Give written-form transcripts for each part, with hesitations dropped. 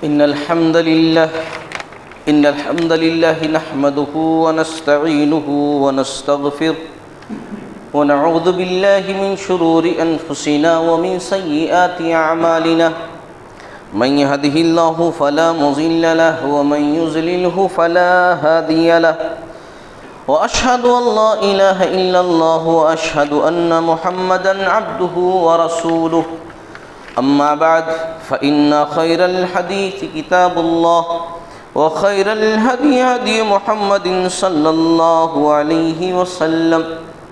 إن الحمد لله نحمده ونستعينه ونستغفره ونعوذ بالله من شرور أنفسنا ومن سيئات أعمالنا من يهده الله فلا مضل له ومن يضلله فلا هادي له وأشهد أن لا إله إلا الله وأشهد أن محمدا عبده ورسوله أما بعد فإن خير الحديث كتاب الله وخير الهدي هدي محمد صلى الله عليه وسلم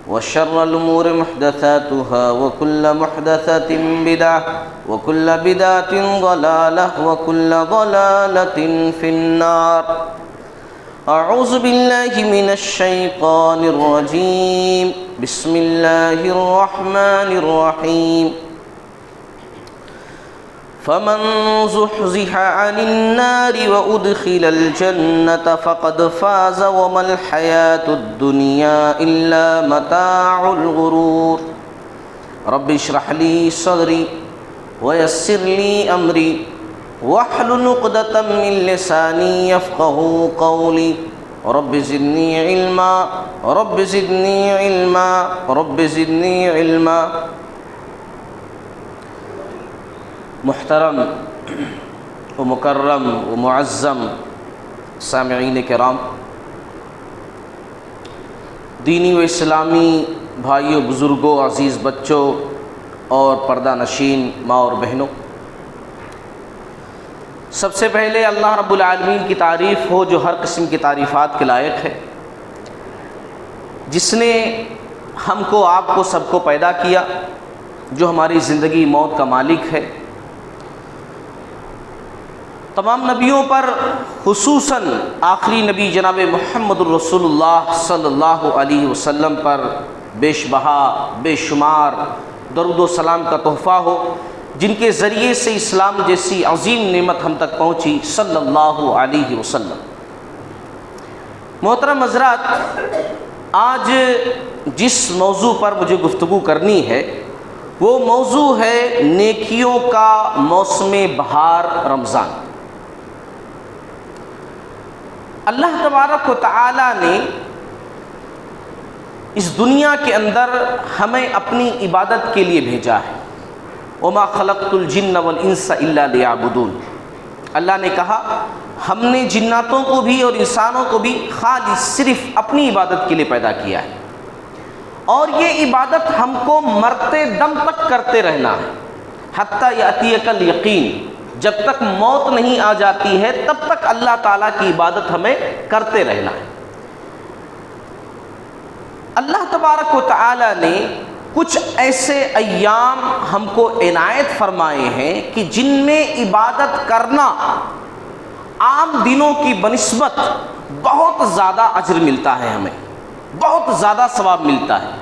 وشر الأمور محدثاتها وكل محدثة بدعة وكل بدعة ضلالة وكل ضلالة في النار. أعوذ بالله من الشيطان الرجيم. بسم الله الرحمن الرحيم. فمن زحزح عن النار وأدخل الجنة فقد فاز وما الحياة الدنيا إلا متاع الغرور. رب اشرح لي صدري ويسر لي أمري واحلل عقدة من لساني يفقهوا قولي. رب زدني علما رب زدني علما رب زدني علما. محترم و مکرم و معظم سامعین کرام، دینی و اسلامی بھائیوں، بزرگوں، عزیز بچوں اور پردہ نشین ماں اور بہنوں، سب سے پہلے اللہ رب العالمین کی تعریف ہو جو ہر قسم کی تعریفات کے لائق ہے، جس نے ہم کو، آپ کو، سب کو پیدا کیا، جو ہماری زندگی موت کا مالک ہے. تمام نبیوں پر خصوصاً آخری نبی جناب محمد الرسول اللہ صلی اللہ علیہ وسلم پر بیش بہا بے شمار درود و سلام کا تحفہ ہو، جن کے ذریعے سے اسلام جیسی عظیم نعمت ہم تک پہنچی صلی اللہ علیہ وسلم. محترم حضرات، آج جس موضوع پر مجھے گفتگو کرنی ہے وہ موضوع ہے نیکیوں کا موسم بہار رمضان. اللہ تبارک و تعالی نے اس دنیا کے اندر ہمیں اپنی عبادت کے لیے بھیجا ہے. وما خلقت الجن والانس الا لیعبدون. اللہ نے کہا ہم نے جناتوں کو بھی اور انسانوں کو بھی خالص صرف اپنی عبادت کے لیے پیدا کیا ہے، اور یہ عبادت ہم کو مرتے دم تک کرتے رہنا ہے. حتی یأتیک الیقین، جب تک موت نہیں آ جاتی ہے تب تک اللہ تعالیٰ کی عبادت ہمیں کرتے رہنا ہے. اللہ تبارک و تعالی نے کچھ ایسے ایام ہم کو عنایت فرمائے ہیں کہ جن میں عبادت کرنا عام دنوں کی بنسبت بہت زیادہ اجر ملتا ہے، ہمیں بہت زیادہ ثواب ملتا ہے.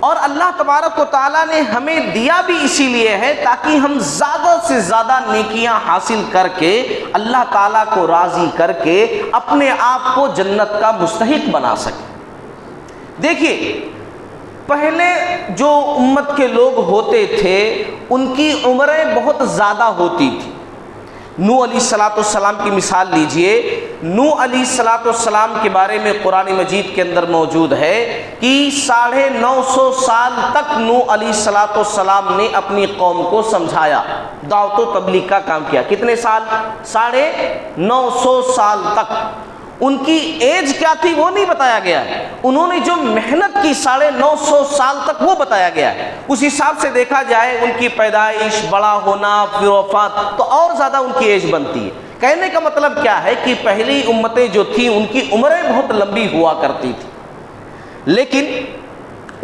اور اللہ تبارک و تعالیٰ نے ہمیں دیا بھی اسی لیے ہے تاکہ ہم زیادہ سے زیادہ نیکیاں حاصل کر کے اللہ تعالیٰ کو راضی کر کے اپنے آپ کو جنت کا مستحق بنا سکیں. دیکھیے، پہلے جو امت کے لوگ ہوتے تھے ان کی عمریں بہت زیادہ ہوتی تھی. نوح علیہ السلام کی مثال لیجئے. نوح علیہ السلام کے بارے میں قرآن مجید کے اندر موجود ہے کہ 950 سال تک نوح علیہ السلام نے اپنی قوم کو سمجھایا، دعوت و تبلیغ کا کام کیا. کتنے سال؟ 950 سال تک. ان کی ایج کیا تھی وہ نہیں بتایا گیا ہے، انہوں نے جو محنت کی 950 سال تک وہ بتایا گیا ہے. اس حساب سے دیکھا جائے ان کی پیدائش، بڑا ہونا، پھر وفات، تو اور زیادہ ان کی ایج بنتی ہے. کہنے کا مطلب کیا ہے کہ پہلی امتیں جو تھیں ان کی عمریں بہت لمبی ہوا کرتی تھی. لیکن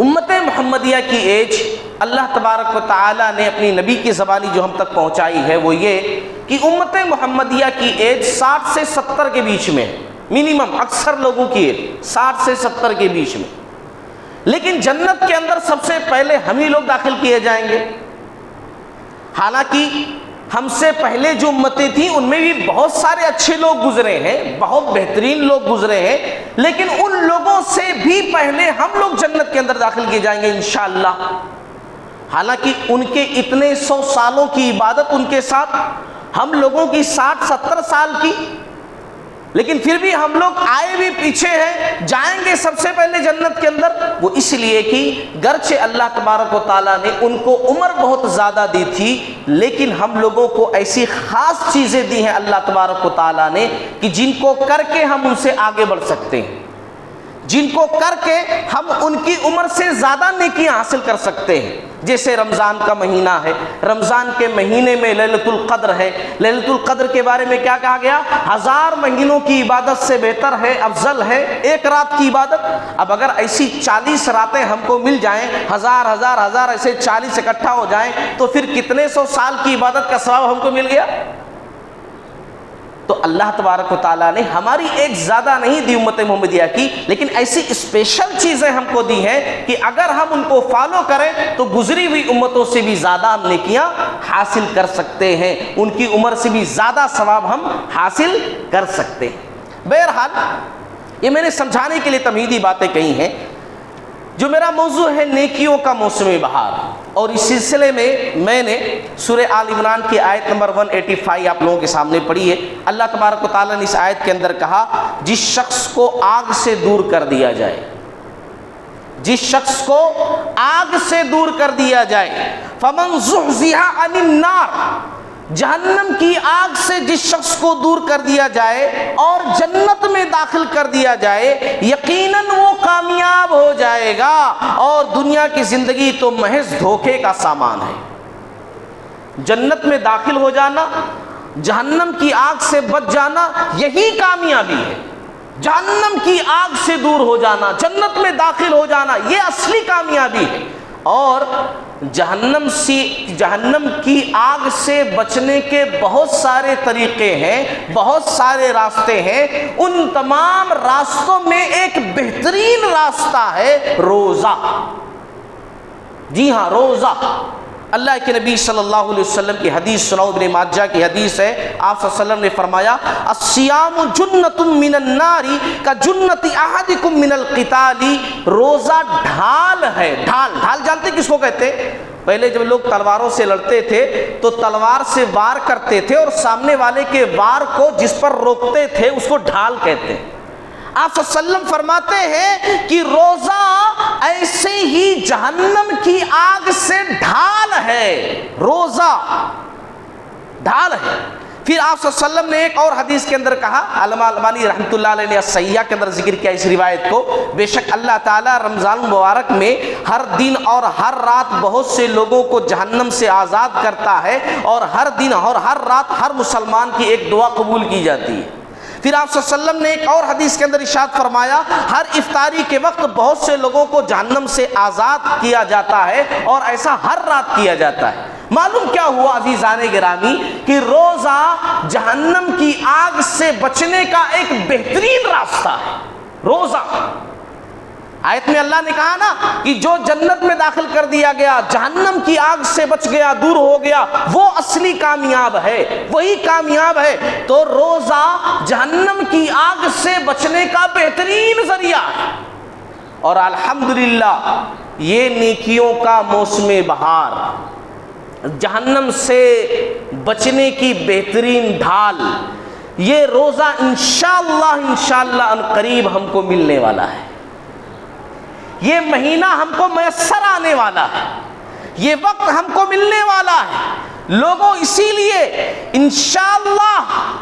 امت محمدیہ کی ایج اللہ تبارک و تعالی نے اپنی نبی کی زبانی جو ہم تک پہنچائی ہے وہ یہ کہ امت محمدیہ کی ایج 60 سے 70 کے بیچ میں ہے. منیمم اکثر لوگوں کی ایج 60 سے 70 کے بیچ میں. لیکن جنت کے اندر سب سے پہلے ہم ہی لوگ داخل کیے جائیں گے. حالانکہ ہم سے پہلے جو امتیں تھیں ان میں بھی بہت سارے اچھے لوگ گزرے ہیں، بہت بہترین لوگ گزرے ہیں، لیکن ان لوگوں سے بھی پہلے ہم لوگ جنت کے اندر داخل کیے جائیں گے انشاءاللہ. حالانکہ ان کے اتنے 100 سالوں کی عبادت ان کے ساتھ ہم لوگوں کی 60-70 سال کی، لیکن پھر بھی ہم لوگ آئے بھی پیچھے ہیں، جائیں گے سب سے پہلے جنت کے اندر۔ وہ اس لیے کہ گرچہ اللہ تبارک و تعالیٰ نے ان کو عمر بہت زیادہ دی تھی، لیکن ہم لوگوں کو ایسی خاص چیزیں دی ہیں اللہ تبارک و تعالیٰ نے کہ جن کو کر کے ہم ان سے آگے بڑھ سکتے ہیں، جن کو کر کے ہم ان کی عمر سے زیادہ نیکیاں حاصل کر سکتے ہیں۔ جیسے رمضان کا مہینہ ہے، رمضان کے مہینے میں لیلۃ القدر ہے، لیلۃ القدر کے بارے میں کیا کہا گیا؟ 1000 مہینوں کی عبادت سے بہتر ہے، افضل ہے ایک رات کی عبادت۔ اب اگر ایسی 40 راتیں ہم کو مل جائیں، 1000 ایسے 40 اکٹھا ہو جائیں، تو پھر کتنے سو سال کی عبادت کا ثواب ہم کو مل گیا۔ تو اللہ تبارک و تعالیٰ نے ہماری ایک زیادہ نہیں دی امت محمدیہ کی، لیکن ایسی اسپیشل چیزیں ہم کو دی ہیں کہ اگر ہم ان کو فالو کریں تو گزری ہوئی امتوں سے بھی زیادہ ہم نیکیاں حاصل کر سکتے ہیں، ان کی عمر سے بھی زیادہ ثواب ہم حاصل کر سکتے ہیں۔ بہرحال یہ میں نے سمجھانے کے لیے تمہیدی باتیں کہی ہیں۔ جو میرا موضوع ہے نیکیوں کا موسم بہار، اور اس سلسلے میں نے سورہ آل عمران کی آیت نمبر 185 آپ لوگوں کے سامنے پڑھی ہے۔ اللہ تبارک و تعالیٰ نے اس آیت کے اندر کہا، جس شخص کو آگ سے دور کر دیا جائے، جس شخص کو آگ سے دور کر دیا جائے، فمن زحزح عن النار، جہنم کی آگ سے جس شخص کو دور کر دیا جائے اور جنت میں داخل کر دیا جائے، یقیناً وہ کامیاب ہو جائے گا، اور دنیا کی زندگی تو محض دھوکے کا سامان ہے۔ جنت میں داخل ہو جانا، جہنم کی آگ سے بچ جانا، یہی کامیابی ہے۔ جہنم کی آگ سے دور ہو جانا، جنت میں داخل ہو جانا، یہ اصلی کامیابی ہے۔ اور جہنم کی آگ سے بچنے کے بہت سارے طریقے ہیں، بہت سارے راستے ہیں۔ ان تمام راستوں میں ایک بہترین راستہ ہے روزہ۔ جی ہاں، روزہ۔ اللہ کے نبی صلی اللہ علیہ وسلم کی حدیث سناؤ، ابن ماجہ کی حدیث ہے۔ آپ صلی اللہ علیہ وسلم نے فرمایا، الصیام جنۃ من النار کجنۃ احدکم من القتال۔ روزہ ڈھال ہے۔ ڈھال جانتے کس کو کہتے ہیں؟ پہلے جب لوگ تلواروں سے لڑتے تھے تو تلوار سے وار کرتے تھے، اور سامنے والے کے وار کو جس پر روکتے تھے اس کو ڈھال کہتے ہیں۔ آپ صلی اللہ علیہ وسلم فرماتے ہیں کہ روزہ ایسے ہی جہنم کی آگ سے ڈھال ہے۔ روزہ ڈھال ہے۔ پھر آپ صلی اللہ علیہ وسلم نے ایک اور حدیث کے اندر کہا، علامہ البانی رحمۃ اللہ علیہ نے الصحیحہ کے اندر ذکر کیا اس روایت کو، بے شک اللہ تعالیٰ رمضان المبارک میں ہر دن اور ہر رات بہت سے لوگوں کو جہنم سے آزاد کرتا ہے، اور ہر دن اور ہر رات ہر مسلمان کی ایک دعا قبول کی جاتی ہے۔ پھر آپ صلی اللہ علیہ وسلم نے ایک اور حدیث کے اندر ارشاد فرمایا، ہر افطاری کے وقت بہت سے لوگوں کو جہنم سے آزاد کیا جاتا ہے، اور ایسا ہر رات کیا جاتا ہے۔ معلوم کیا ہوا عزیزان گرامی کہ روزہ جہنم کی آگ سے بچنے کا ایک بہترین راستہ ہے۔ روزہ، آیت میں اللہ نے کہا نا کہ جو جنت میں داخل کر دیا گیا، جہنم کی آگ سے بچ گیا، دور ہو گیا، وہ اصلی کامیاب ہے، وہی کامیاب ہے۔ تو روزہ جہنم کی آگ سے بچنے کا بہترین ذریعہ ہے۔ اور الحمدللہ یہ نیکیوں کا موسم بہار، جہنم سے بچنے کی بہترین ڈھال، یہ روزہ انشاءاللہ عنقریب ہم کو ملنے والا ہے۔ یہ مہینہ ہم کو میسر آنے والا ہے، یہ وقت ہم کو ملنے والا ہے۔ لوگوں اسی لیے انشاءاللہ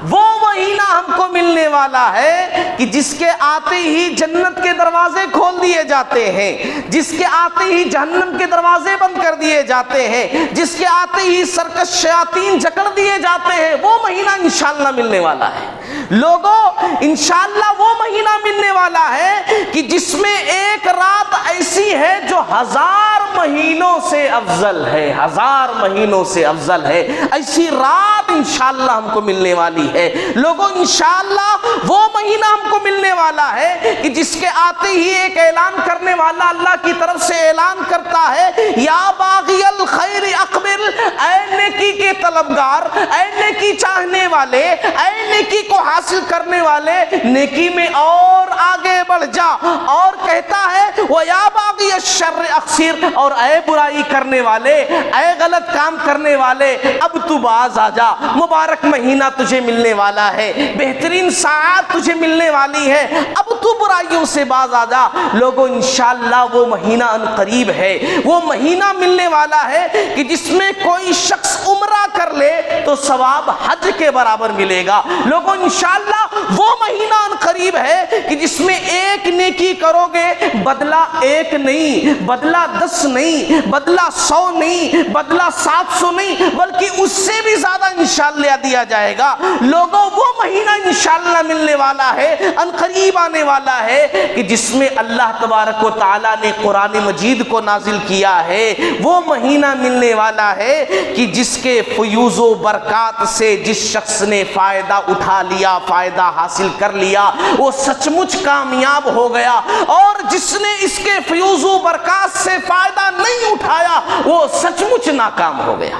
وہ مہینہ ہم کو ملنے والا ہے کہ جس کے آتے ہی جنت کے دروازے کھول دیے جاتے ہیں، جس کے آتے ہی جہنم کے دروازے بند کر دیے جاتے ہیں، جس کے آتے ہی سرکش شیاطین جکڑ دیے جاتے ہیں۔ وہ مہینہ انشاءاللہ ملنے والا ہے۔ لوگوں انشاءاللہ وہ مہینہ ملنے والا ہے کہ جس میں ایک رات ایسی ہے جو 1000 مہینوں سے افضل ہے، 1000 مہینوں سے افضل ہے۔ ایسی رات انشاءاللہ ہم کو ملنے والی ہے۔ لوگوں انشاءاللہ وہ مہینہ ہم کو ملنے والا ہے کہ جس کے آتے ہی ایک اعلان کرنے والا اللہ کی طرف سے اعلان کرتا ہے، یا باغی الخیر اقبل، اے نیکی کے طلبگار، اے نیکی چاہنے والے، اے نیکی کو حاصل کرنے والے، نیکی میں اور آگے بڑھ جا۔ اور کہتا ہے وَيَا بَاغِيَ الشر اقصر، اور اے برائی کرنے والے، اے غلط کام کرنے والے، اب تو باز آ جا، مبارک مہینہ تجھے ملنے والا ہے، بہترین ساعت تجھے ملنے والی ہے، اب تو برائیوں سے باز آ جا۔ لوگوں انشاءاللہ وہ مہینہ ان قریب ہے، وہ مہینہ ملنے والا ہے کہ جس میں کوئی شخص عمرہ کر لے تو ثواب حج کے برابر ملے گا۔ لوگوں انشاءاللہ وہ مہینہ ان قریب ہے کہ جس میں ایک نیکی کرو گے بدلہ ایک نہیں، بدلہ 10 نہیں، بدلہ 100 نہیں، بدلہ 700 نہیں، بلکہ اس سے بھی زیادہ انشاءاللہ دیا جائے گا۔ لوگوں وہ مہینہ انشاءاللہ ملنے والا ہے، ان قریب آنے والا ہے کہ جس میں اللہ تبارک و تعالی نے قرآن مجید کو نازل کیا ہے۔ وہ مہینہ ملنے والا ہے کہ جس کے فیوز و برکات سے جس شخص نے فائدہ اٹھا لیا، فائدہ حاصل کر لیا، وہ سچ مچ کامیاب ہو گیا، اور جس نے اس کے فیوز و برکات سے فائدہ نہیں اٹھایا وہ سچ مچ ناکام ہو گیا۔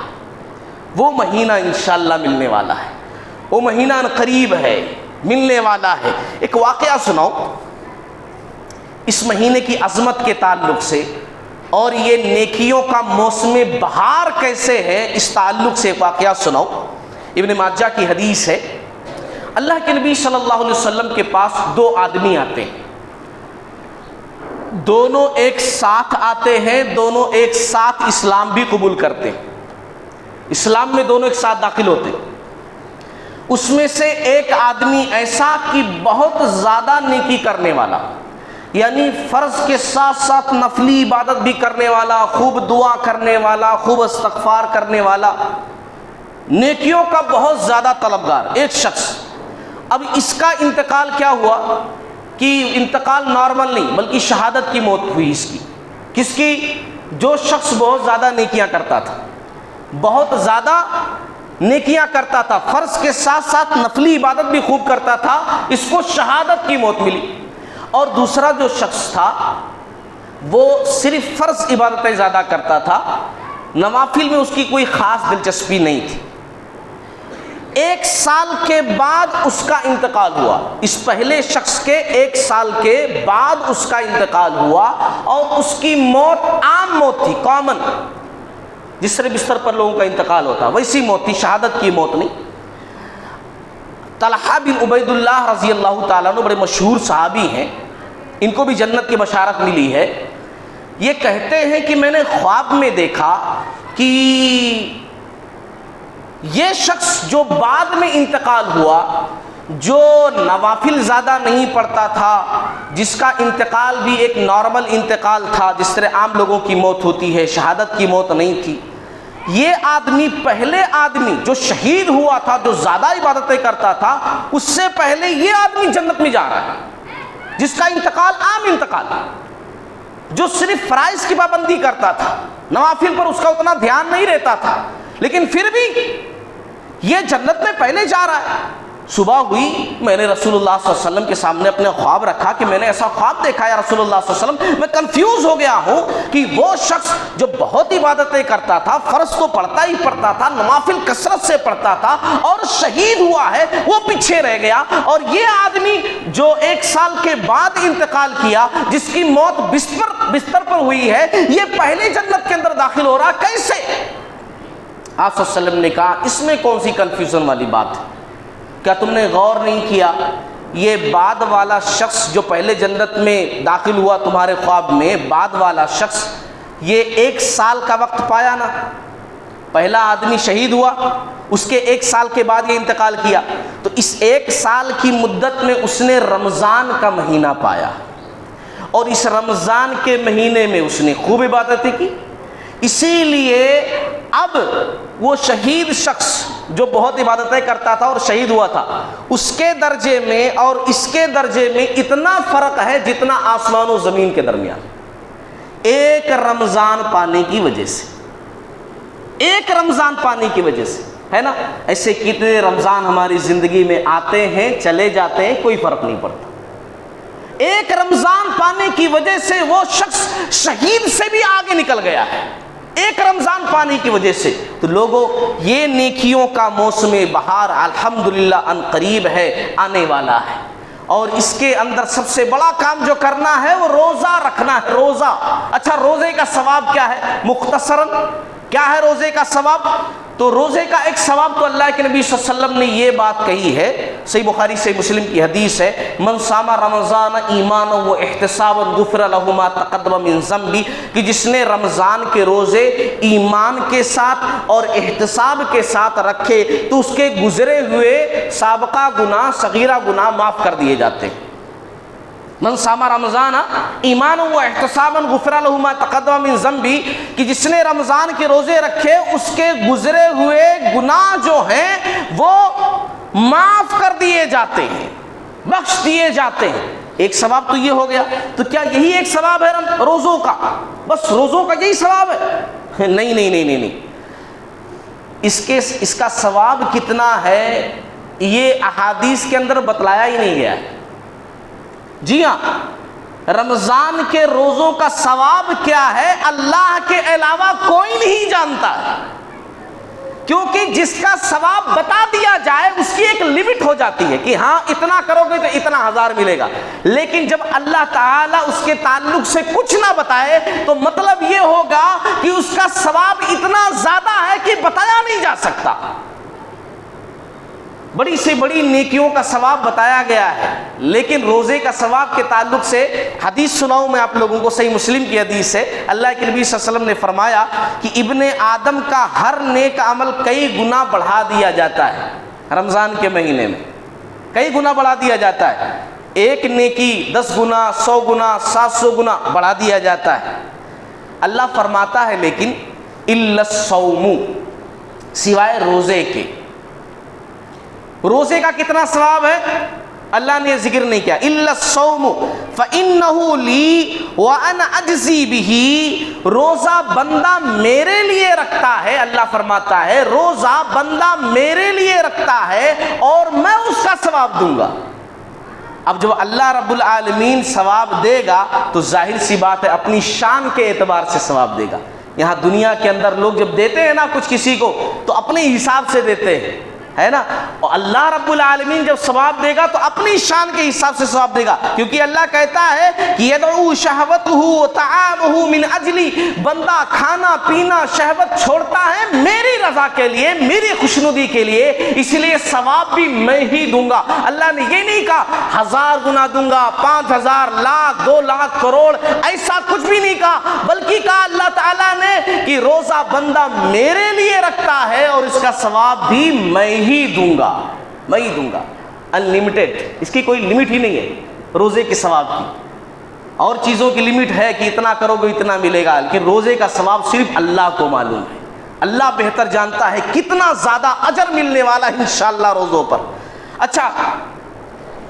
وہ مہینہ انشاءاللہ ملنے والا ہے، وہ مہینہ قریب ہے، ملنے والا ہے۔ ایک واقعہ سناؤ اس مہینے کی عظمت کے تعلق سے، اور یہ نیکیوں کا موسم بہار کیسے ہے اس تعلق سے ایک واقعہ سناؤ۔ ابن ماجہ کی حدیث ہے، اللہ کے نبی صلی اللہ علیہ وسلم کے پاس 2 آدمی آتے ہیں، دونوں ایک ساتھ آتے ہیں، دونوں ایک ساتھ اسلام بھی قبول کرتے ہیں، اسلام میں دونوں ایک ساتھ داخل ہوتے ہیں۔ اس میں سے ایک آدمی ایسا کہ بہت زیادہ نیکی کرنے والا، یعنی فرض کے ساتھ ساتھ نفلی عبادت بھی کرنے والا، خوب دعا کرنے والا، خوب استغفار کرنے والا، نیکیوں کا بہت زیادہ طلبگار ایک شخص۔ اب اس کا انتقال کیا ہوا کہ انتقال نارمل نہیں بلکہ شہادت کی موت ہوئی اس کی۔ کس کی؟ جو شخص بہت زیادہ نیکیاں کرتا تھا، بہت زیادہ نیکیاں کرتا تھا، فرض کے ساتھ ساتھ نفلی عبادت بھی خوب کرتا تھا، اس کو شہادت کی موت ملی۔ اور دوسرا جو شخص تھا وہ صرف فرض عبادتیں زیادہ کرتا تھا، نوافل میں اس کی کوئی خاص دلچسپی نہیں تھی۔ 1 سال کے بعد اس کا انتقال ہوا، اس پہلے شخص کے 1 سال کے بعد اس کا انتقال ہوا، اور اس کی موت عام موت تھی، کامن، جس طرح بستر پر لوگوں کا انتقال ہوتا ویسی موت تھی، شہادت کی موت نہیں۔ طلحہ بن عبید اللہ رضی اللہ تعالیٰ عنہ بڑے مشہور صحابی ہیں، ان کو بھی جنت کی بشارت ملی ہے۔ یہ کہتے ہیں کہ میں نے خواب میں دیکھا کہ یہ شخص جو بعد میں انتقال ہوا، جو نوافل زیادہ نہیں پڑھتا تھا، جس کا انتقال بھی ایک نارمل انتقال تھا جس طرح عام لوگوں کی موت ہوتی ہے، شہادت کی موت نہیں تھی، یہ آدمی پہلے آدمی جو شہید ہوا تھا، جو زیادہ عبادتیں کرتا تھا، اس سے پہلے یہ آدمی جنت میں جا رہا ہے، جس کا انتقال عام انتقال، جو صرف فرائض کی پابندی کرتا تھا، نوافل پر اس کا اتنا دھیان نہیں رہتا تھا، لیکن پھر بھی یہ جنت میں پہلے جا رہا ہے۔ صبح ہوئی، میں نے رسول اللہ صلی اللہ علیہ وسلم کے سامنے اپنے خواب رکھا کہ میں نے ایسا خواب دیکھا ہے رسول اللہ صلی اللہ علیہ وسلم، میں کنفیوز ہو گیا ہوں کہ وہ شخص جو بہت عبادتیں کرتا تھا، فرض تو پڑھتا ہی پڑھتا تھا، نوافل کثرت سے پڑھتا تھا، اور شہید ہوا ہے، وہ پیچھے رہ گیا، اور یہ آدمی جو 1 سال کے بعد انتقال کیا، جس کی موت بستر پر ہوئی ہے، یہ پہلے جنت کے اندر داخل ہو رہا، کیسے؟ آپ صلی اللہ علیہ وسلم نے کہا اس میں کون سی کنفیوژن والی بات ہے؟ کیا تم نے غور نہیں کیا؟ یہ بعد والا شخص جو پہلے جنت میں داخل ہوا تمہارے خواب میں، بعد والا شخص یہ 1 سال کا وقت پایا نا، پہلا آدمی شہید ہوا، اس کے 1 سال کے بعد یہ انتقال کیا، تو اس 1 سال کی مدت میں اس نے رمضان کا مہینہ پایا، اور اس رمضان کے مہینے میں اس نے خوب عبادتیں کی۔ اسی لیے اب وہ شہید شخص جو بہت عبادتیں کرتا تھا اور شہید ہوا تھا، اس کے درجے میں اور اس کے درجے میں اتنا فرق ہے جتنا آسمان و زمین کے درمیان، ایک رمضان پانے کی وجہ سے، ایک رمضان پانے کی وجہ سے، ہے نا؟ ایسے کتنے رمضان ہماری زندگی میں آتے ہیں، چلے جاتے ہیں، کوئی فرق نہیں پڑتا۔ ایک رمضان پانے کی وجہ سے وہ شخص شہید سے بھی آگے نکل گیا ہے، ایک رمضان پانے کی وجہ سے۔ تو لوگوں، یہ نیکیوں کا موسم بہار الحمدللہ ان قریب ہے، آنے والا ہے۔ اور اس کے اندر سب سے بڑا کام جو کرنا ہے وہ روزہ رکھنا ہے، روزہ۔ اچھا روزے کا ثواب کیا ہے؟ مختصراً کیا ہے روزے کا ثواب؟ تو روزے کا ایک ثواب تو اللہ کے نبی صلی اللہ علیہ وسلم نے یہ بات کہی ہے، صحیح بخاری سے مسلم کی حدیث ہے، من صام رمضان ایمانا و احتسابا غفر له ما تقدم من ذنبہ، کہ جس نے رمضان کے روزے ایمان کے ساتھ اور احتساب کے ساتھ رکھے تو اس کے گزرے ہوئے سابقہ گناہ، صغیرہ گناہ معاف کر دیے جاتے ہیں۔ من صام رمضان ایمانا و احتسابا غفر له ما تقدم من ذنبہ، کہ جس نے رمضان کے روزے رکھے اس کے گزرے ہوئے گناہ جو ہیں وہ معاف کر دیے جاتے ہیں، بخش دیے جاتے ہیں۔ ایک ثواب تو یہ ہو گیا۔ تو کیا یہی ایک ثواب ہے روزوں کا؟ بس روزوں کا یہی ثواب ہے؟ نہیں نہیں نہیں نہیں نہیں، اس کا ثواب کتنا ہے یہ احادیث کے اندر بتلایا ہی نہیں گیا ہے۔ جی ہاں، رمضان کے روزوں کا ثواب کیا ہے اللہ کے علاوہ کوئی نہیں جانتا ہے، کیونکہ جس کا ثواب بتا دیا جائے اس کی ایک لمٹ ہو جاتی ہے کہ ہاں اتنا کرو گے تو اتنا ہزار ملے گا، لیکن جب اللہ تعالیٰ اس کے تعلق سے کچھ نہ بتائے تو مطلب یہ ہوگا کہ اس کا ثواب اتنا زیادہ ہے کہ بتایا نہیں جا سکتا۔ بڑی سے بڑی نیکیوں کا ثواب بتایا گیا ہے، لیکن روزے کا ثواب کے تعلق سے حدیث سناؤں میں آپ لوگوں کو، صحیح مسلم کی حدیث ہے، اللہ کے نبی صلی اللہ علیہ وسلم نے فرمایا کہ ابن آدم کا ہر نیک عمل کئی گنا بڑھا دیا جاتا ہے۔ رمضان کے مہینے میں کئی گنا بڑھا دیا جاتا ہے، ایک نیکی 10 گنا، 100 گنا، 700 گنا بڑھا دیا جاتا ہے۔ اللہ فرماتا ہے لیکن الا الصوم، سوائے روزے کے۔ روزے کا کتنا ثواب ہے اللہ نے ذکر نہیں کیا، الا الصوم فانه لی وانا اجزی بہ، روزہ بندہ میرے لیے رکھتا ہے، اللہ فرماتا ہے روزہ بندہ میرے لیے رکھتا ہے اور میں اس کا ثواب دوں گا۔ اب جب اللہ رب العالمین ثواب دے گا تو ظاہر سی بات ہے اپنی شان کے اعتبار سے ثواب دے گا۔ یہاں دنیا کے اندر لوگ جب دیتے ہیں نا کچھ کسی کو تو اپنے حساب سے دیتے ہیں، ہے نا، اور اللہ رب العالمین جب ثواب دے گا تو اپنی شان کے حساب سے ثواب دے گا، کیونکہ اللہ کہتا ہے کہ یدعو شہوتہ وطعامہ من اجلی، بندہ کھانا پینا شہوت چھوڑتا ہے میری رضا کے لیے، میری خوشنودی کے لیے، اس لیے ثواب بھی میں ہی دوں گا۔ اللہ نے یہ نہیں کہا 1000 گنا دوں گا، 5000 لاکھ 2 لاکھ کروڑ، ایسا کچھ بھی نہیں کہا، بلکہ کہا اللہ تعالیٰ نے کہ روزہ بندہ میرے لیے رکھتا ہے اور اس کا ثواب بھی میں ہی دوں گا، میں ہی دوں گا، انلمیٹڈ، اس کی کوئی لمٹ ہی نہیں ہے روزے کے ثواب کی۔ اور چیزوں کی لمٹ ہے کہ اتنا کرو گے اتنا ملے گا، لیکن روزے کا ثواب صرف اللہ کو معلوم ہے، اللہ بہتر جانتا ہے کتنا زیادہ اجر ملنے والا ہے انشاءاللہ روزوں پر۔ اچھا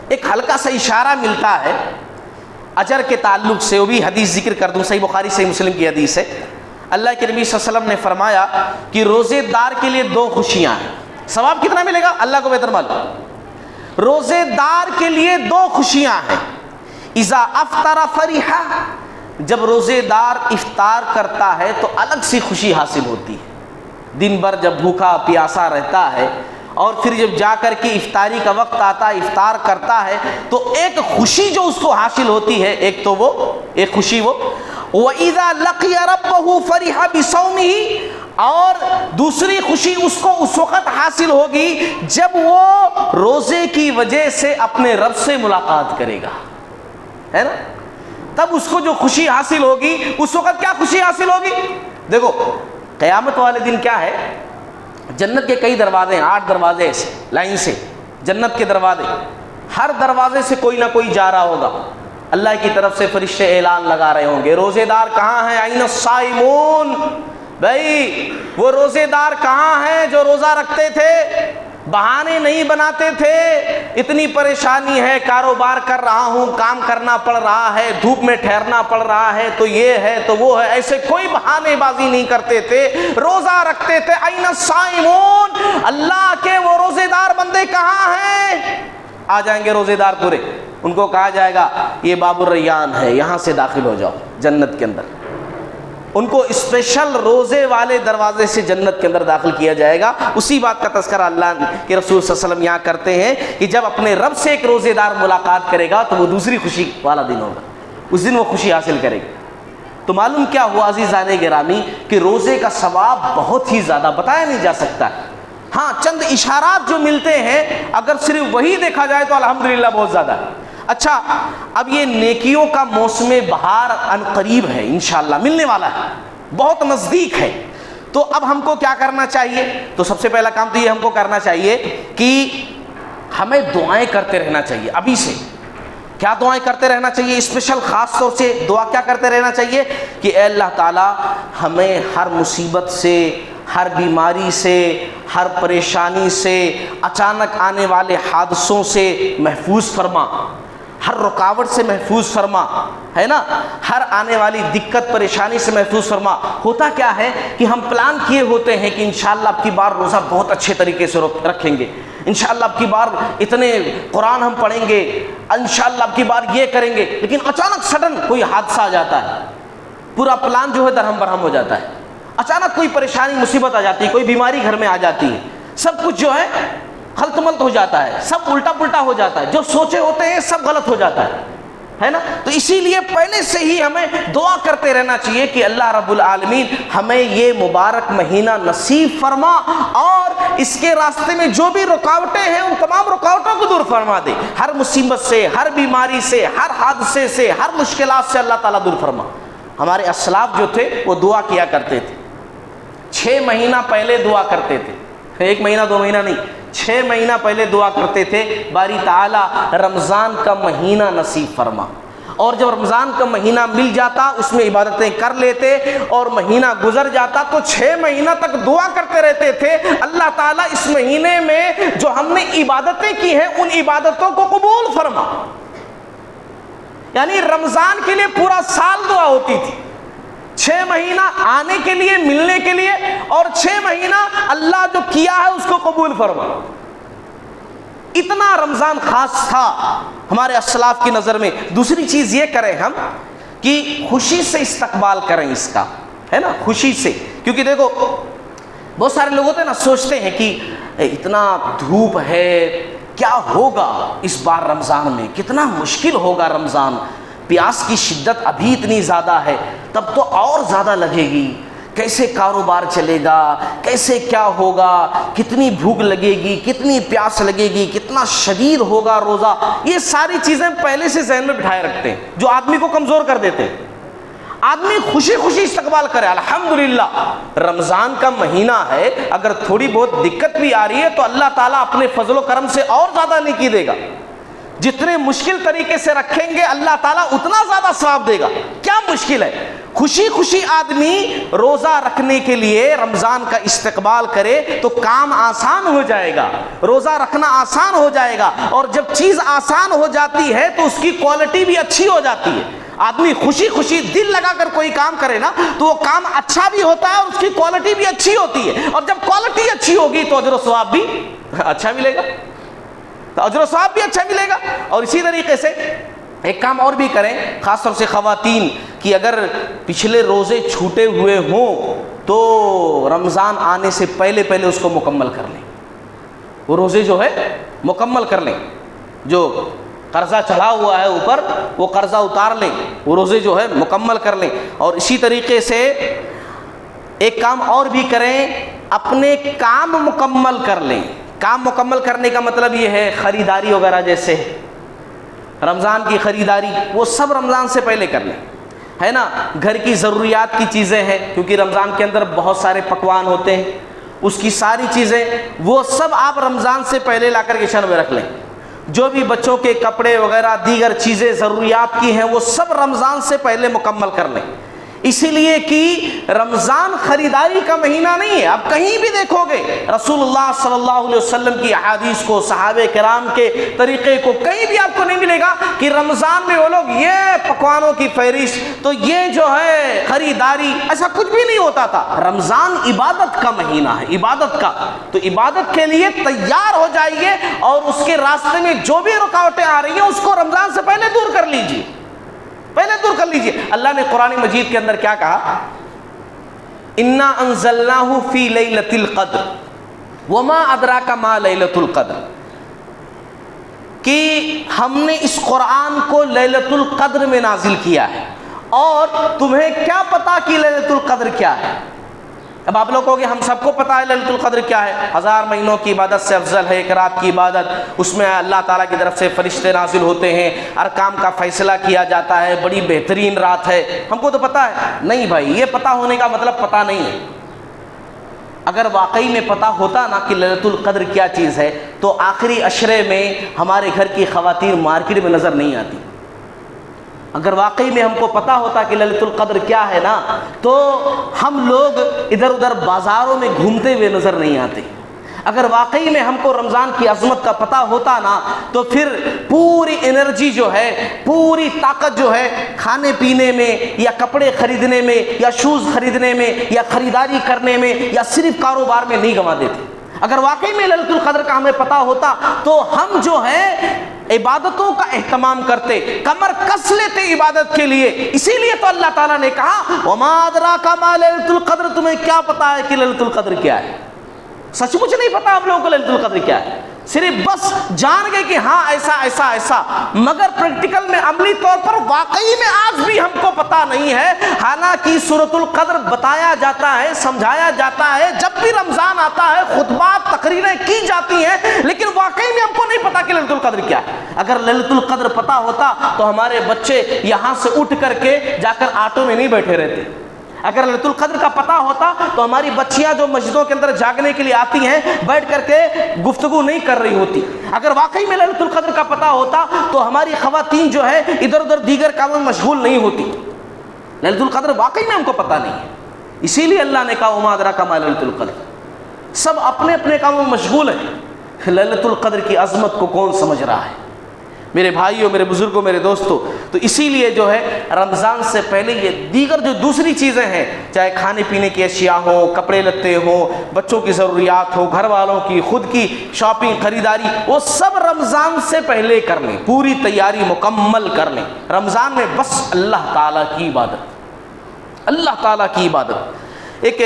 ایک ہلکا سا اشارہ ملتا ہے اجر کے تعلق سے، وہ بھی حدیث ذکر کر دوں، صحیح بخاری صحیح مسلم کی حدیث ہے، اللہ کے نبی صلی اللہ علیہ وسلم نے فرمایا کہ روزے دار کے لیے 2 خوشیاں ہیں۔ ثواب کتنا ملے گا اللہ کو بہتر معلوم۔ روزے دار کے لیے 2 خوشیاں ہیں، اذا افطر فرح، جب روزے دار افطار کرتا ہے تو الگ سی خوشی حاصل ہوتی ہے، دن بھر جب بھوکا پیاسا رہتا ہے اور پھر جب جا کر کے افطاری کا وقت آتا ہے افطار کرتا ہے تو ایک خوشی جو اس کو حاصل ہوتی ہے، ایک تو وہ ایک خوشی وہ، وَإِذَا لَقِيَ رَبَّهُ فَرِحَ بِصَوْمِهِ، اور دوسری خوشی اس کو اس وقت حاصل ہوگی جب وہ روزے کی وجہ سے اپنے رب سے ملاقات کرے گا، ہے نا، تب اس کو جو خوشی حاصل ہوگی، اس وقت کیا خوشی حاصل ہوگی؟ دیکھو قیامت والے دن کیا ہے، جنت کے کئی دروازے ہیں، 8 دروازے ایسے لائن سے، جنت کے دروازے، ہر دروازے سے کوئی نہ کوئی جا رہا ہوگا، اللہ کی طرف سے فرشتے اعلان لگا رہے ہوں گے روزے دار کہاں ہیں، این الصائمون، بھائی وہ روزے دار کہاں ہیں جو روزہ رکھتے تھے، بہانے نہیں بناتے تھے، اتنی پریشانی ہے، کاروبار کر رہا ہوں، کام کرنا پڑ رہا ہے، دھوپ میں ٹھہرنا پڑ رہا ہے، تو یہ ہے تو وہ ہے، ایسے کوئی بہانے بازی نہیں کرتے تھے، روزہ رکھتے تھے۔ این الصائمون، اللہ کے وہ روزے دار بندے کہاں ہیں؟ آ جائیں گے روزے دار پورے، ان کو کہا جائے گا یہ باب الریان ہے، یہاں سے داخل ہو جاؤ جنت کے اندر۔ ان کو اسپیشل روزے والے دروازے سے جنت کے اندر داخل کیا جائے گا۔ اسی بات کا تذکرہ اللہ کے رسول صلی اللہ علیہ وسلم یہاں کرتے ہیں کہ جب اپنے رب سے ایک روزے دار ملاقات کرے گا تو وہ دوسری خوشی والا دن ہوگا، اس دن وہ خوشی حاصل کرے گا۔ تو معلوم کیا ہوا عزیزان گرامی کہ روزے کا ثواب بہت ہی زیادہ بتایا نہیں جا سکتا۔ ہاں چند اشارات جو ملتے ہیں اگر صرف وہی دیکھا جائے تو الحمدللہ بہت زیادہ ہے۔ اچھا اب یہ نیکیوں کا موسم بہار ان قریب ہے، انشاءاللہ ملنے والا ہے، بہت نزدیک ہے۔ تو اب ہم کو کیا کرنا چاہیے؟ تو سب سے پہلا کام تو یہ ہم کو کرنا چاہیے کہ ہمیں دعائیں کرتے رہنا چاہیے۔ ابھی سے کیا دعائیں کرتے رہنا چاہیے؟ اسپیشل خاص طور سے دعا کیا کرتے رہنا چاہیے کہ اے اللہ تعالیٰ ہمیں ہر مصیبت سے، ہر بیماری سے، ہر پریشانی سے، اچانک آنے والے حادثوں سے محفوظ فرما، ہر رکاوٹ سے محفوظ فرما، ہے نا، ہر آنے والی دقت پریشانی سے محفوظ فرما۔ ہوتا کیا ہے کہ ہم پلان کیے ہوتے ہیں کہ انشاءاللہ اب کی بار روزہ بہت اچھے طریقے سے رکھیں گے، انشاءاللہ اب کی بار اتنے قرآن ہم پڑھیں گے، انشاءاللہ اب کی بار یہ کریں گے، لیکن اچانک سڈن کوئی حادثہ آ جاتا ہے، پورا پلان جو ہے درہم برہم ہو جاتا ہے۔ اچانک کوئی پریشانی مصیبت آ جاتی ہے، کوئی بیماری گھر میں آ جاتی ہے، سب کچھ جو ہے خلط ملط ہو جاتا ہے، سب الٹا پلٹا ہو جاتا ہے، جو سوچے ہوتے ہیں سب غلط ہو جاتا ہے نا۔ تو اسی لیے پہلے سے ہی ہمیں دعا کرتے رہنا چاہیے کہ اللہ رب العالمین ہمیں یہ مبارک مہینہ نصیب فرما اور اس کے راستے میں جو بھی رکاوٹیں ہیں ان تمام رکاوٹوں کو دور فرما دے، ہر مصیبت سے، ہر بیماری سے، ہر حادثے سے، ہر مشکلات سے اللہ تعالیٰ دور فرما۔ ہمارے اسلاف جو تھے وہ دعا کیا کرتے تھے، 6 مہینہ پہلے دعا کرتے تھے، 1 مہینہ 2 مہینہ نہیں، 6 مہینہ پہلے دعا کرتے تھے باری تعالیٰ رمضان کا مہینہ نصیب فرما۔ اور جب رمضان کا مہینہ مل جاتا اس میں عبادتیں کر لیتے اور مہینہ گزر جاتا تو 6 مہینہ تک دعا کرتے رہتے تھے اللہ تعالیٰ اس مہینے میں جو ہم نے عبادتیں کی ہیں ان عبادتوں کو قبول فرما۔ یعنی رمضان کے لیے پورا سال دعا ہوتی تھی، 6 مہینہ آنے کے لیے، ملنے کے لیے، اور 6 مہینہ اللہ جو کیا ہے اس کو قبول فرما۔ اتنا رمضان خاص تھا ہمارے اسلاف کی نظر میں۔ دوسری چیز یہ کریں ہم کہ خوشی سے استقبال کریں اس کا، ہے نا، خوشی سے، کیونکہ دیکھو بہت سارے لوگ ہوتے ہیں نا سوچتے ہیں کہ اتنا دھوپ ہے، کیا ہوگا اس بار رمضان میں، کتنا مشکل ہوگا رمضان، پیاس کی شدت ابھی اتنی زیادہ ہے، تب تو اور زیادہ لگے گی، کیسے کاروبار چلے گا، کیسے کیا ہوگا، کتنی بھوک لگے گی، کتنی پیاس لگے گی، کتنا شدید ہوگا روزہ۔ یہ ساری چیزیں پہلے سے ذہن میں بٹھائے رکھتے ہیں جو آدمی کو کمزور کر دیتے ہیں۔ آدمی خوشی خوشی استقبال کرے، الحمدللہ رمضان کا مہینہ ہے، اگر تھوڑی بہت دقت بھی آ رہی ہے تو اللہ تعالیٰ اپنے فضل و کرم سے اور زیادہ نیکی دے گا، جتنے مشکل طریقے سے رکھیں گے اللہ تعالیٰ اتنا زیادہ ثواب دے گا۔ کیا مشکل ہے؟ خوشی خوشی آدمی روزہ رکھنے کے لیے رمضان کا استقبال کرے تو کام آسان ہو جائے گا، روزہ رکھنا آسان ہو جائے گا، اور جب چیز آسان ہو جاتی ہے تو اس کی کوالٹی بھی اچھی ہو جاتی ہے۔ آدمی خوشی خوشی دل لگا کر کوئی کام کرے نا تو وہ کام اچھا بھی ہوتا ہے اور اس کی کوالٹی بھی اچھی ہوتی ہے، اور جب کوالٹی اچھی ہوگی تو اجر و ثواب بھی اچھا ملے گا، تو اجر و ثواب بھی اچھا ملے گا۔ اور اسی طریقے سے ایک کام اور بھی کریں، خاص طور سے خواتین، کہ اگر پچھلے روزے چھوٹے ہوئے ہوں تو رمضان آنے سے پہلے پہلے اس کو مکمل کر لیں، وہ روزے جو ہے مکمل کر لیں، جو قرضہ چڑھا ہوا ہے اوپر وہ قرضہ اتار لیں، وہ روزے جو ہے مکمل کر لیں۔ اور اسی طریقے سے ایک کام اور بھی کریں، اپنے کام مکمل کر لیں۔ کام مکمل کرنے کا مطلب یہ ہے خریداری وغیرہ، جیسے رمضان کی خریداری وہ سب رمضان سے پہلے کر لیں، ہے نا۔ گھر کی ضروریات کی چیزیں ہیں، کیونکہ رمضان کے اندر بہت سارے پکوان ہوتے ہیں، اس کی ساری چیزیں وہ سب آپ رمضان سے پہلے لا کر کچن میں رکھ لیں۔ جو بھی بچوں کے کپڑے وغیرہ دیگر چیزیں ضروریات کی ہیں وہ سب رمضان سے پہلے مکمل کر لیں، اسی لیے کہ رمضان خریداری کا مہینہ نہیں ہے۔ آپ کہیں بھی دیکھو گے رسول اللہ صلی اللہ علیہ وسلم کی احادیث کو، صحابہ کرام کے طریقے کو، کہیں بھی آپ کو نہیں ملے گا کہ رمضان میں وہ لوگ یہ پکوانوں کی فہرست تو یہ جو ہے خریداری، ایسا کچھ بھی نہیں ہوتا تھا۔ رمضان عبادت کا مہینہ ہے، عبادت کا، تو عبادت کے لیے تیار ہو جائیے اور اس کے راستے میں جو بھی رکاوٹیں آ رہی ہیں اس کو رمضان سے پہلے دور کر لیجیے، پہلے دور کر لیجئے۔ اللہ نے قرآن مجید کے اندر کیا کہا انا انزلناہ فی لیلۃ القدر وما ادراک ما لیلۃ القدر، کہ ہم نے اس قرآن کو لیلۃ القدر میں نازل کیا ہے، اور تمہیں کیا پتا کہ لیلۃ القدر کیا ہے؟ اب آپ لوگ کہو گے ہم سب کو پتا ہے لیلۃ القدر کیا ہے، 1000 مہینوں کی عبادت سے افضل ہے ایک رات کی عبادت، اس میں اللہ تعالیٰ کی طرف سے فرشتے نازل ہوتے ہیں، ارکام کا فیصلہ کیا جاتا ہے، بڑی بہترین رات ہے، ہم کو تو پتا ہے۔ نہیں بھائی، یہ پتا ہونے کا مطلب پتا نہیں ہے۔ اگر واقعی میں پتا ہوتا نا کہ لیلۃ القدر کیا چیز ہے، تو آخری عشرے میں ہمارے گھر کی خواتین مارکیٹ میں نظر نہیں آتی۔ اگر واقعی میں ہم کو پتا ہوتا کہ لیلۃ القدر کیا ہے نا، تو ہم لوگ ادھر ادھر بازاروں میں گھومتے ہوئے نظر نہیں آتے۔ اگر واقعی میں ہم کو رمضان کی عظمت کا پتا ہوتا نا، تو پھر پوری انرجی جو ہے، پوری طاقت جو ہے، کھانے پینے میں یا کپڑے خریدنے میں یا شوز خریدنے میں یا خریداری کرنے میں یا صرف کاروبار میں نہیں گنوا دیتے۔ اگر واقعی میں لیلۃ القدر کا ہمیں پتا ہوتا تو ہم جو ہے عبادتوں کا اہتمام کرتے، کمر کس لیتے عبادت کے لیے۔ اسی لیے تو اللہ تعالیٰ نے کہا وما ادراک ما لیلۃ القدر، تمہیں کیا پتا ہے کہ لیلۃ القدر کیا ہے؟ سچ مچ نہیں پتا آپ لوگوں کو لیلۃ القدر کیا ہے، صرف بس جان گئے کہ ہاں ایسا ایسا ایسا، مگر پریکٹیکل میں عملی طور پر واقعی میں آج بھی ہم کو پتا نہیں ہے۔ حالانکہ سورۃ القدر بتایا جاتا ہے، سمجھایا جاتا ہے، جب بھی رمضان آتا ہے خطبات تقریریں کی جاتی ہیں، لیکن واقعی میں ہم کو نہیں پتا کہ لیلۃ القدر کیا ہے۔ اگر لیلۃ القدر پتا ہوتا تو ہمارے بچے یہاں سے اٹھ کر کے جا کر آٹو میں نہیں بیٹھے رہتے۔ اگر لیلۃ القدر کا پتا ہوتا تو ہماری بچیاں جو مسجدوں کے اندر جاگنے کے لیے آتی ہیں بیٹھ کر کے گفتگو نہیں کر رہی ہوتی۔ اگر واقعی میں لیلۃ القدر کا پتا ہوتا تو ہماری خواتین جو ہے ادھر ادھر دیگر کاموں میں مشغول نہیں ہوتی۔ لیلۃ القدر واقعی میں ہم کو پتا نہیں ہے، اسی لیے اللہ نے کہا وما ادراک ما لیلۃ القدر۔ سب اپنے اپنے کاموں میں مشغول ہیں، لیلۃ القدر کی عظمت کو کون سمجھ رہا ہے؟ میرے بھائیوں، میرے بزرگوں، میرے دوستوں، تو اسی لیے جو ہے رمضان سے پہلے یہ دیگر جو دوسری چیزیں ہیں، چاہے کھانے پینے کی اشیاء ہوں، کپڑے لتے ہوں، بچوں کی ضروریات ہو، گھر والوں کی، خود کی شاپنگ خریداری، وہ سب رمضان سے پہلے کر لیں، پوری تیاری مکمل کر لیں۔ رمضان میں بس اللہ تعالیٰ کی عبادت، اللہ تعالیٰ کی عبادت۔ ایک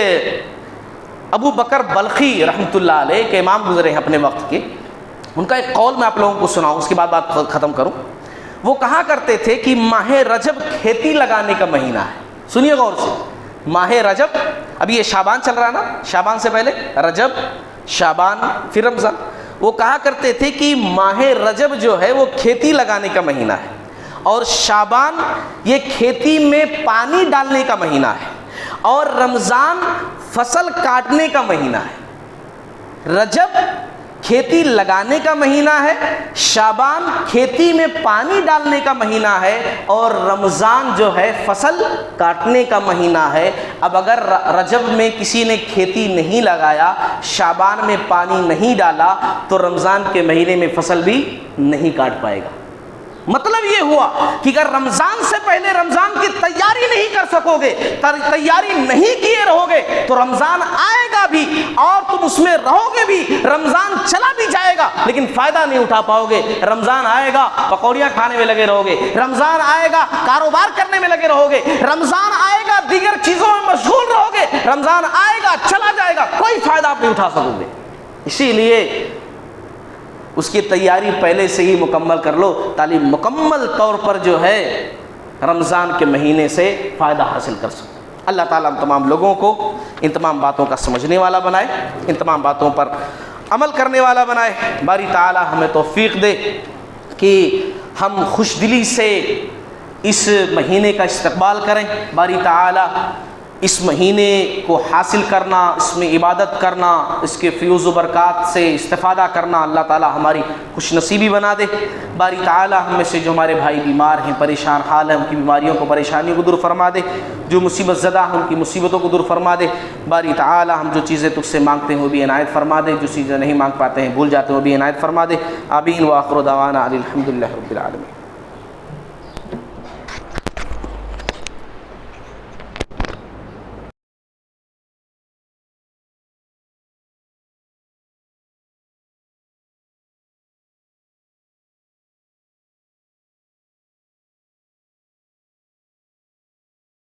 ابو بکر بلخی رحمۃ اللہ علیہ کے امام گزرے ہیں اپنے وقت کے، ان کا ایک قول میں آپ لوگوں کو سناؤں، اس کے بعد بات ختم کروں۔ وہ کہا کرتے تھے کہ ماہ رجب کھیتی لگانے کا مہینہ ہے۔ سنیے غور سے، ماہ رجب، ابھی یہ شعبان چل رہا ہے نا، شعبان سے پہلے رجب، شعبان، پھر رمضان۔ وہ کہا کرتے تھے کہ ماہ رجب جو ہے وہ کھیتی لگانے کا مہینہ ہے، اور شعبان یہ کھیتی میں پانی ڈالنے کا مہینہ ہے، اور رمضان فصل کاٹنے کا مہینہ ہے۔ رجب کھیتی لگانے کا مہینہ ہے، شعبان کھیتی میں پانی ڈالنے کا مہینہ ہے، اور رمضان جو ہے فصل کاٹنے کا مہینہ ہے۔ اب اگر رجب میں کسی نے کھیتی نہیں لگایا، شعبان میں پانی نہیں ڈالا، تو رمضان کے مہینے میں فصل بھی نہیں کاٹ پائے گا۔ مطلب یہ ہوا کہ اگر رمضان سے پہلے رمضان کی تیاری نہیں کر سکو گے، تیاری نہیں کیے رہو گے، تو رمضان آئے گا بھی اور تم اس میں رہو گے بھی، رمضان چلا بھی جائے گا لیکن فائدہ نہیں اٹھا پاؤ گے۔ رمضان آئے گا پکوڑیاں کھانے میں لگے رہو گے، رمضان آئے گا کاروبار کرنے میں لگے رہو گے، رمضان آئے گا دیگر چیزوں میں مشغول رہو گے، رمضان آئے گا چلا جائے گا، کوئی فائدہ آپ نہیں اٹھا سکو گے۔ اسی لیے اس کی تیاری پہلے سے ہی مکمل کر لو، تاکہ مکمل طور پر جو ہے رمضان کے مہینے سے فائدہ حاصل کر سکو۔ اللہ تعالیٰ ہم تمام لوگوں کو ان تمام باتوں کا سمجھنے والا بنائے، ان تمام باتوں پر عمل کرنے والا بنائے۔ باری تعالیٰ ہمیں توفیق دے کہ ہم خوش دلی سے اس مہینے کا استقبال کریں۔ باری تعالیٰ اس مہینے کو حاصل کرنا، اس میں عبادت کرنا، اس کے فیوز و برکات سے استفادہ کرنا اللہ تعالی ہماری خوش نصیبی بنا دے۔ باری تعالی ہم میں سے جو ہمارے بھائی بیمار ہیں، پریشان حال ہیں، ان کی بیماریوں کو، پریشانیوں کو دور فرما دے۔ جو مصیبت زدہ ہیں ان کی مصیبتوں کو دور فرما دے۔ باری تعالی ہم جو چیزیں تجھ سے مانگتے ہیں وہ بھی عنایت فرما دے، جو چیزیں نہیں مانگ پاتے ہیں، بھول جاتے ہیں، وہ بھی عنایت فرما دے۔ آمین۔ وآخر دعوانا الحمد للہ رب العالمین۔